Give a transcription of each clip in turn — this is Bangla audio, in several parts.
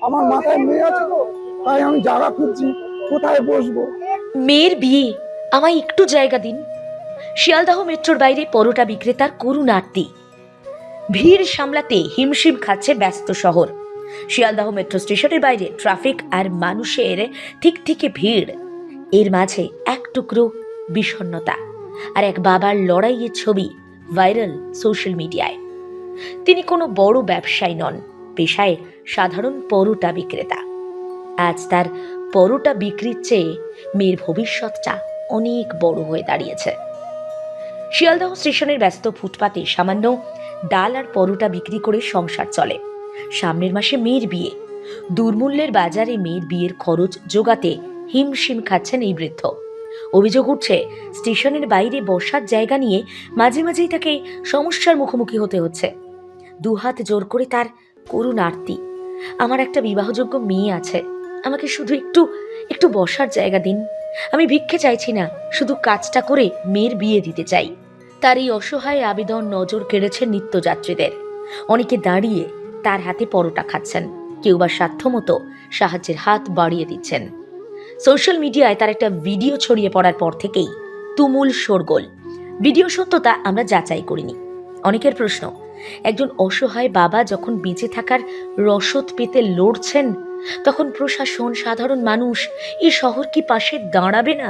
আমার মাথায় মেয়ে আছে তো, তাই আমি জায়গা খুঁজছি কোথায় বসবো। মেয়ের বিয়ে, আমায় একটু জায়গা দিন। শিয়ালদাহ মেট্রোর বাইরে পরোটা বিক্রেতার করুণ আরতি। ভিড় সামলাতে হিমশিম খাচ্ছে ব্যস্ত শহর। শিয়ালদাহ মেট্রো স্টেশনের বাইরে ট্রাফিক আর মানুষের ঠিক থেকে ভিড়। এর মাঝে এক টুকরো বিষণ্ণতা আর এক বাবার লড়াইয়ের ছবি ভাইরাল সোশ্যাল মিডিয়ায়। তিনি কোনো বড় ব্যবসায়ী নন, পেশায় সাধারণ পরোটা বিক্রেতা। আজ তার পরোটা বিক্রির চেয়ে মেয়ের ভবিষ্যৎটা অনেক বড় হয়ে দাঁড়িয়েছে। শিয়ালদহ স্টেশনের ব্যস্ত ফুটপাতে সামান্য ডাল আর পরোটা বিক্রি করে সংসার চলে। সামনের মাসে মেয়ের বিয়ে। দুর্মূল্যের বাজারে মেয়ের বিয়ের খরচ জোগাতে হিমশিম খাচ্ছেন এই বৃদ্ধ। অভিযোগ উঠছে, স্টেশনের বাইরে বসার জায়গা নিয়ে মাঝে মাঝেই তাকে সমস্যার মুখোমুখি হতে হচ্ছে। দুহাত জোর করে তার করুণ আরতি। আমার একটা বিবাহযোগ্য মেয়ে আছে, আমাকে শুধু একটু একটু বসার জায়গা দিন। আমি ভিক্ষে চাইছি না, শুধু কাজটা করে মেয়ের বিয়ে দিতে চাই। তার এই অসহায় আবেদন নজর কেড়েছে নিত্যযাত্রীদের। অনেকে দাঁড়িয়ে তার হাতে পরোটা খাচ্ছেন, কেউ বা সাধ্যমতো সাহায্যের হাত বাড়িয়ে দিচ্ছেন। সোশ্যাল মিডিয়ায় তার একটা ভিডিও ছড়িয়ে পড়ার পর থেকেই তুমুল শোরগোল। ভিডিও সত্যতা আমরা যাচাই করিনি। অনেকের প্রশ্ন, একজন অসহায় বাবা যখন বেঁচে থাকার রসদ পেতে লড়ছেন, তখন প্রশাসন, সাধারণ মানুষ, এই শহর কি পাশে দাঁড়াবে না?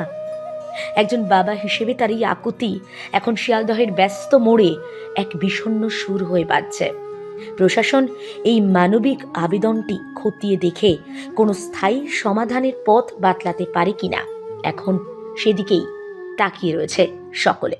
একজন বাবা হিসেবে তার এই আকুতি এখন শিয়ালদহের ব্যস্ত মোড়ে এক বিষণ্ণ সুর হয়ে বাজছে। প্রশাসন এই মানবিক আবেদনটি খতিয়ে দেখে কোনো স্থায়ী সমাধানের পথ বাতলাতে পারে কিনা, এখন সেদিকেই তাকিয়ে রয়েছে সকলে।